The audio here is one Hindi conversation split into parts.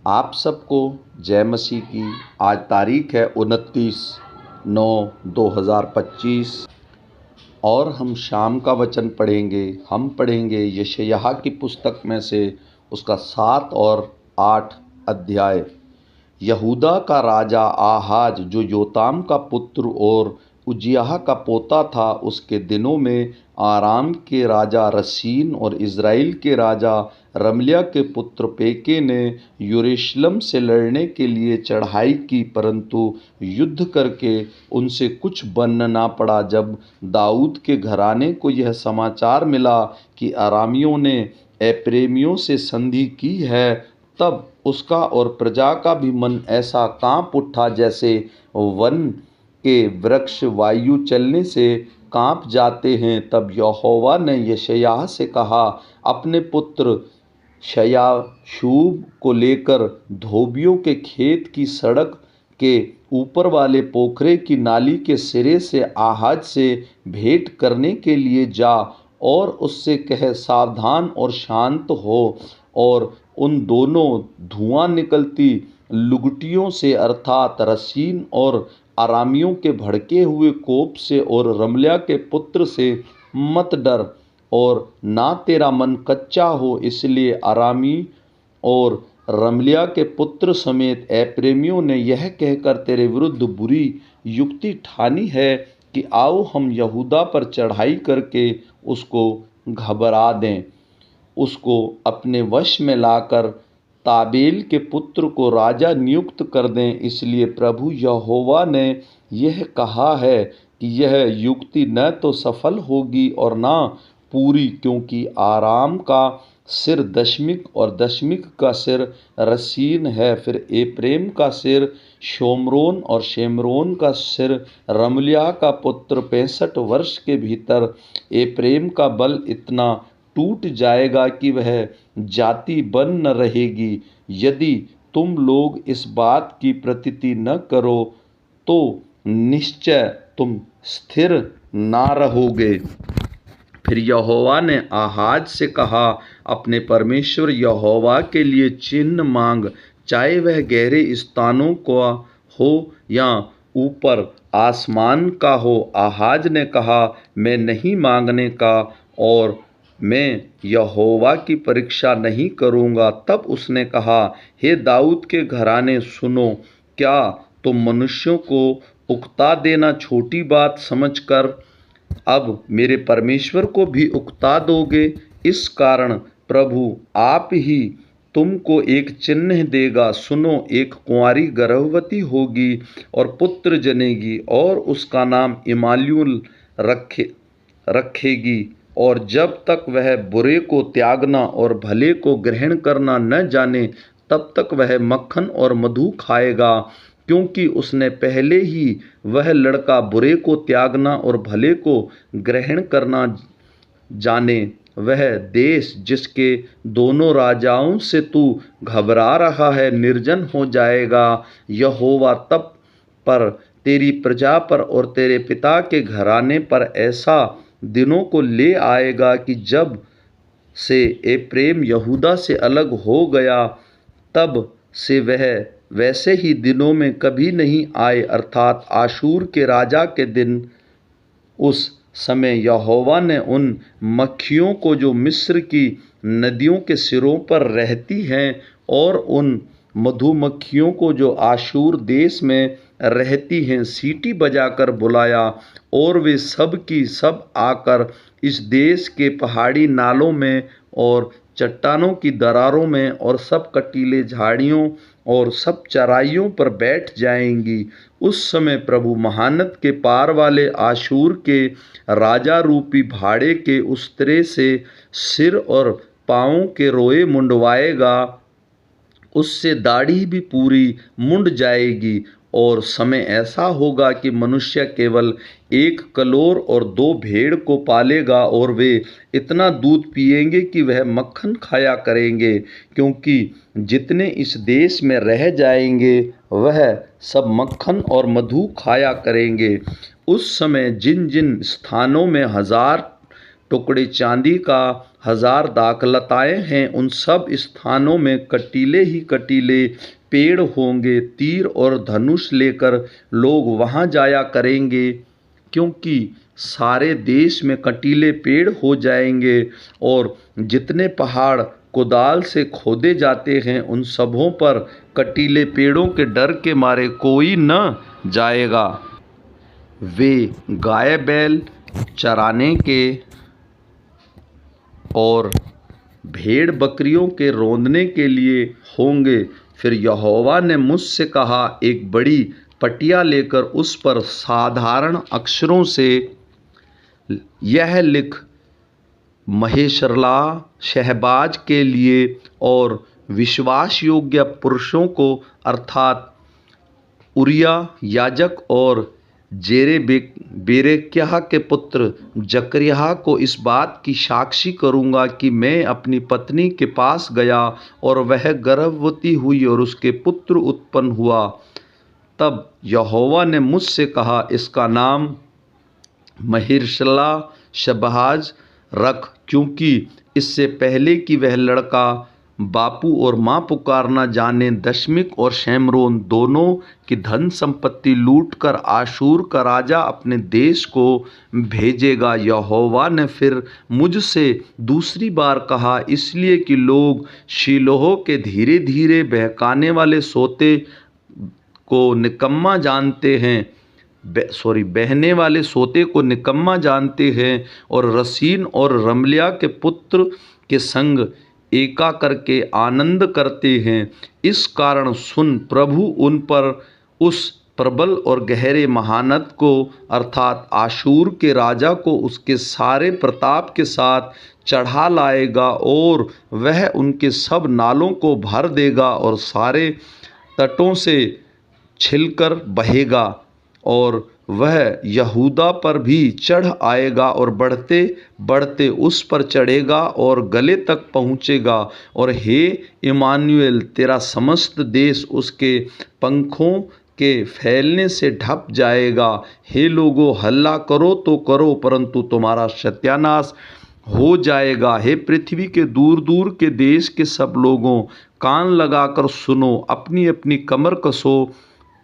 आप सबको जय मसीह की। आज तारीख है 29/9/2025 और हम शाम का वचन पढ़ेंगे। हम पढ़ेंगे यशायाह की पुस्तक में से उसका 7 और 8 अध्याय। यहूदा का राजा आहाज, जो योताम का पुत्र और उजियाह का पोता था, उसके दिनों में आराम के राजा रसीन और इज़राइल के राजा रमल्याह के पुत्र पेके ने यरूशलेम से लड़ने के लिए चढ़ाई की, परंतु युद्ध करके उनसे कुछ बन ना पड़ा। जब दाऊद के घराने को यह समाचार मिला कि अरामियों ने एप्रैमियों से संधि की है, तब उसका और प्रजा का भी मन ऐसा काँप उठा जैसे वन के वृक्ष वायु चलने से काँप जाते हैं। तब यहोवा ने यशायाह से कहा, अपने पुत्र शायाशूब को लेकर धोबियों के खेत की सड़क के ऊपर वाले पोखरे की नाली के सिरे से आहाज से भेंट करने के लिए जा और उससे कह, सावधान और शांत हो, और उन दोनों धुआं निकलती लुगटियों से अर्थात रसीन और अरामियों के भड़के हुए कोप से और रमल्याह के पुत्र से मत डर, और ना तेरा मन कच्चा हो। इसलिए अरामी और रमल्याह के पुत्र समेत एप्रैमियों ने यह कहकर तेरे विरुद्ध बुरी युक्ति ठानी है कि आओ हम यहूदा पर चढ़ाई करके उसको घबरा दें, उसको अपने वश में लाकर ताबेल के पुत्र को राजा नियुक्त कर दें। इसलिए प्रभु यहोवा ने यह कहा है कि यह युक्ति न तो सफल होगी और न पूरी, क्योंकि आराम का सिर दशमिक और दशमिक का सिर रसीन है, फिर एप्रैम का सिर शोम्रोन और शेमरोन का सिर रमल्याह का पुत्र। 65 वर्ष के भीतर एप्रैम का बल इतना टूट जाएगा कि वह जाति बन न रहेगी। यदि तुम लोग इस बात की प्रतीति न करो तो निश्चय तुम स्थिर ना रहोगे। फिर यहोवा ने आहाज से कहा, अपने परमेश्वर यहोवा के लिए चिन्ह मांग, चाहे वह गहरे स्थानों का हो या ऊपर आसमान का हो। आहाज ने कहा, मैं नहीं मांगने का और मैं यहोवा की परीक्षा नहीं करूँगा। तब उसने कहा, हे दाऊद के घराने सुनो, क्या तुम मनुष्यों को उकता देना छोटी बात समझकर अब मेरे परमेश्वर को भी उकता दोगे? इस कारण प्रभु आप ही तुमको एक चिन्ह देगा। सुनो, एक कुंवारी गर्भवती होगी और पुत्र जनेगी और उसका नाम इमानुएल रखेगी। और जब तक वह बुरे को त्यागना और भले को ग्रहण करना न जाने, तब तक वह मक्खन और मधु खाएगा, क्योंकि उसने पहले ही वह लड़का बुरे को त्यागना और भले को ग्रहण करना जाने। वह देश जिसके दोनों राजाओं से तू घबरा रहा है निर्जन हो जाएगा। यहोवा तब पर तेरी प्रजा पर और तेरे पिता के घराने पर ऐसा दिनों को ले आएगा कि जब से एप्रैम यहूदा से अलग हो गया, तब से वह वैसे ही दिनों में कभी नहीं आए, अर्थात आशूर के राजा के दिन। उस समय यहोवा ने उन मक्खियों को जो मिस्र की नदियों के सिरों पर रहती हैं और उन मधुमक्खियों को जो आशूर देश में रहती हैं, सीटी बजाकर बुलाया, और वे सब की सब आकर इस देश के पहाड़ी नालों में और चट्टानों की दरारों में और सब कटीले झाड़ियों और सब चराइयों पर बैठ जाएंगी। उस समय प्रभु महानद के पार वाले आशूर के राजा रूपी भाड़े के उस्तरे से सिर और पाँवों के रोए मुंडवाएगा। उससे दाढ़ी भी पूरी मुंड जाएगी। और समय ऐसा होगा कि मनुष्य केवल 1 कलोर और 2 भेड़ को पालेगा, और वे इतना दूध पिएंगे कि वह मक्खन खाया करेंगे, क्योंकि जितने इस देश में रह जाएंगे वह सब मक्खन और मधु खाया करेंगे। उस समय जिन जिन स्थानों में 1000 टुकड़े चांदी का, हजार दाखलताएं हैं, उन सब स्थानों में कटीले ही कटीले पेड़ होंगे। तीर और धनुष लेकर लोग वहां जाया करेंगे, क्योंकि सारे देश में कटीले पेड़ हो जाएंगे। और जितने पहाड़ कुदाल से खोदे जाते हैं, उन सबों पर कटीले पेड़ों के डर के मारे कोई न जाएगा। वे गाय बैल चराने के और भेड़ बकरियों के रौंदने के लिए होंगे। फिर यहोवा ने मुझसे कहा, एक बड़ी पटिया लेकर उस पर साधारण अक्षरों से यह लिख, महेशरला शहबाज के लिए और विश्वास योग्य पुरुषों को, अर्थात उरिया याजक और बेरेक्याह के पुत्र जकरिया को इस बात की साक्षी करूँगा कि मैं अपनी पत्नी के पास गया और वह गर्भवती हुई और उसके पुत्र उत्पन्न हुआ। तब यहोवा ने मुझसे कहा, इसका नाम महेशरला शहबाज रख, क्योंकि इससे पहले कि वह लड़का बापू और माँ पुकारना जाने, दशमिक और शेमरोन दोनों की धन संपत्ति लूटकर आशूर का राजा अपने देश को भेजेगा। यहोवा ने फिर मुझसे दूसरी बार कहा, इसलिए कि लोग शीलोह के धीरे धीरे बहकाने वाले सोते को निकम्मा जानते हैं, बहने वाले सोते को निकम्मा जानते हैं, और रसीन और रमलिया के पुत्र के संग एका करके आनंद करते हैं। इस कारण सुन, प्रभु उन पर उस प्रबल और गहरे महानद को, अर्थात आशूर के राजा को उसके सारे प्रताप के साथ चढ़ा लाएगा, और वह उनके सब नालों को भर देगा और सारे तटों से छिलकर बहेगा। और वह यहूदा पर भी चढ़ आएगा और बढ़ते बढ़ते उस पर चढ़ेगा और गले तक पहुँचेगा। और हे इमानुएल, तेरा समस्त देश उसके पंखों के फैलने से ढप जाएगा। हे लोगों, हल्ला करो तो करो, परंतु तुम्हारा सत्यानाश हो जाएगा। हे पृथ्वी के दूर दूर के देश के सब लोगों, कान लगाकर सुनो, अपनी अपनी कमर कसो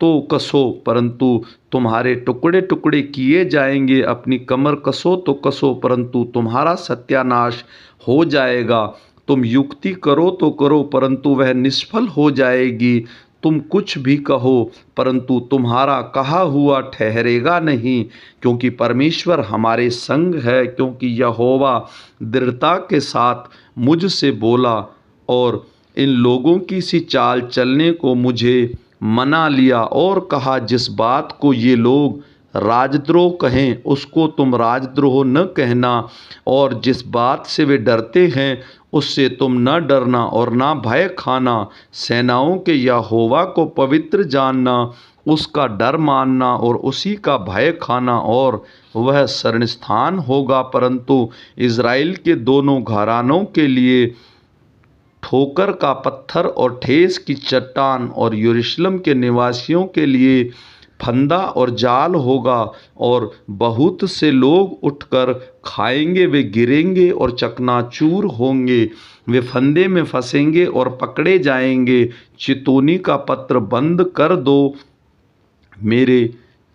तो कसो, परंतु तुम्हारे टुकड़े टुकड़े किए जाएंगे। अपनी कमर कसो तो कसो, परंतु तुम्हारा सत्यानाश हो जाएगा। तुम युक्ति करो तो करो, परंतु वह निष्फल हो जाएगी। तुम कुछ भी कहो, परंतु तुम्हारा कहा हुआ ठहरेगा नहीं, क्योंकि परमेश्वर हमारे संग है। क्योंकि यहोवा दृढ़ता के साथ मुझसे बोला और इन लोगों की सी चाल चलने को मुझे मना लिया, और कहा, जिस बात को ये लोग राजद्रोह कहें उसको तुम राजद्रोह न कहना, और जिस बात से वे डरते हैं उससे तुम न डरना और न भय खाना। सेनाओं के यहोवा को पवित्र जानना, उसका डर मानना और उसी का भय खाना, और वह शरणस्थान होगा। परंतु इज़राइल के दोनों घरानों के लिए ठोकर का पत्थर और ठेस की चट्टान, और यरूशलेम के निवासियों के लिए फंदा और जाल होगा। और बहुत से लोग उठकर खाएंगे, वे गिरेंगे और चकनाचूर होंगे, वे फंदे में फंसेंगे और पकड़े जाएंगे। चितौनी का पत्र बंद कर दो, मेरे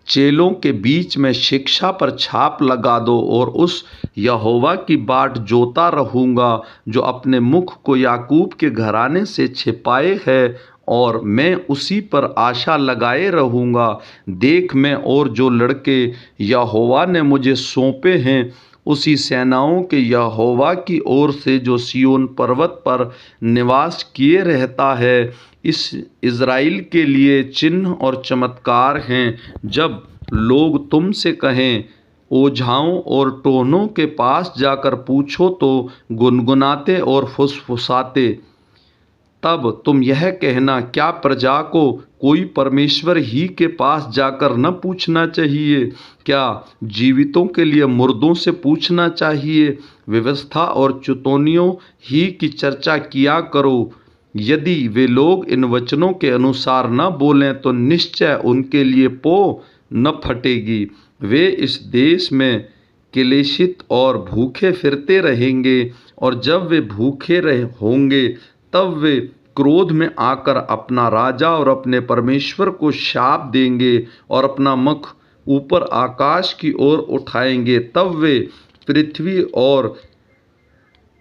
चेलों के बीच में शिक्षा पर छाप लगा दो, और उस यहोवा की बाट जोता रहूँगा जो अपने मुख को याकूब के घराने से छिपाए है, और मैं उसी पर आशा लगाए रहूँगा। देख, मैं और जो लड़के यहोवा ने मुझे सौंपे हैं, उसी सेनाओं के यहोवा की ओर से जो सिय्योन पर्वत पर निवास किए रहता है, इस इज़राइल के लिए चिन्ह और चमत्कार हैं। जब लोग तुमसे कहें, ओझाओं और टोनों के पास जाकर पूछो, तो गुनगुनाते और फुसफुसाते, तब तुम यह कहना, क्या प्रजा को कोई परमेश्वर ही के पास जाकर न पूछना चाहिए? क्या जीवितों के लिए मुर्दों से पूछना चाहिए? व्यवस्था और चितौनियों ही की चर्चा किया करो। यदि वे लोग इन वचनों के अनुसार न बोलें, तो निश्चय उनके लिए पो न फटेगी। वे इस देश में क्लेशित और भूखे फिरते रहेंगे, और जब वे भूखे रहे होंगे तब वे क्रोध में आकर अपना राजा और अपने परमेश्वर को शाप देंगे और अपना मुख ऊपर आकाश की ओर उठाएंगे। तब वे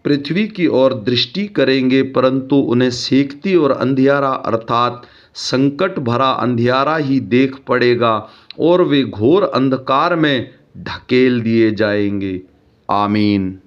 पृथ्वी की ओर दृष्टि करेंगे, परंतु उन्हें सेंकती और अंधियारा अर्थात संकट भरा अंधियारा ही देख पड़ेगा और वे घोर अंधकार में ढकेल दिए जाएंगे। आमीन।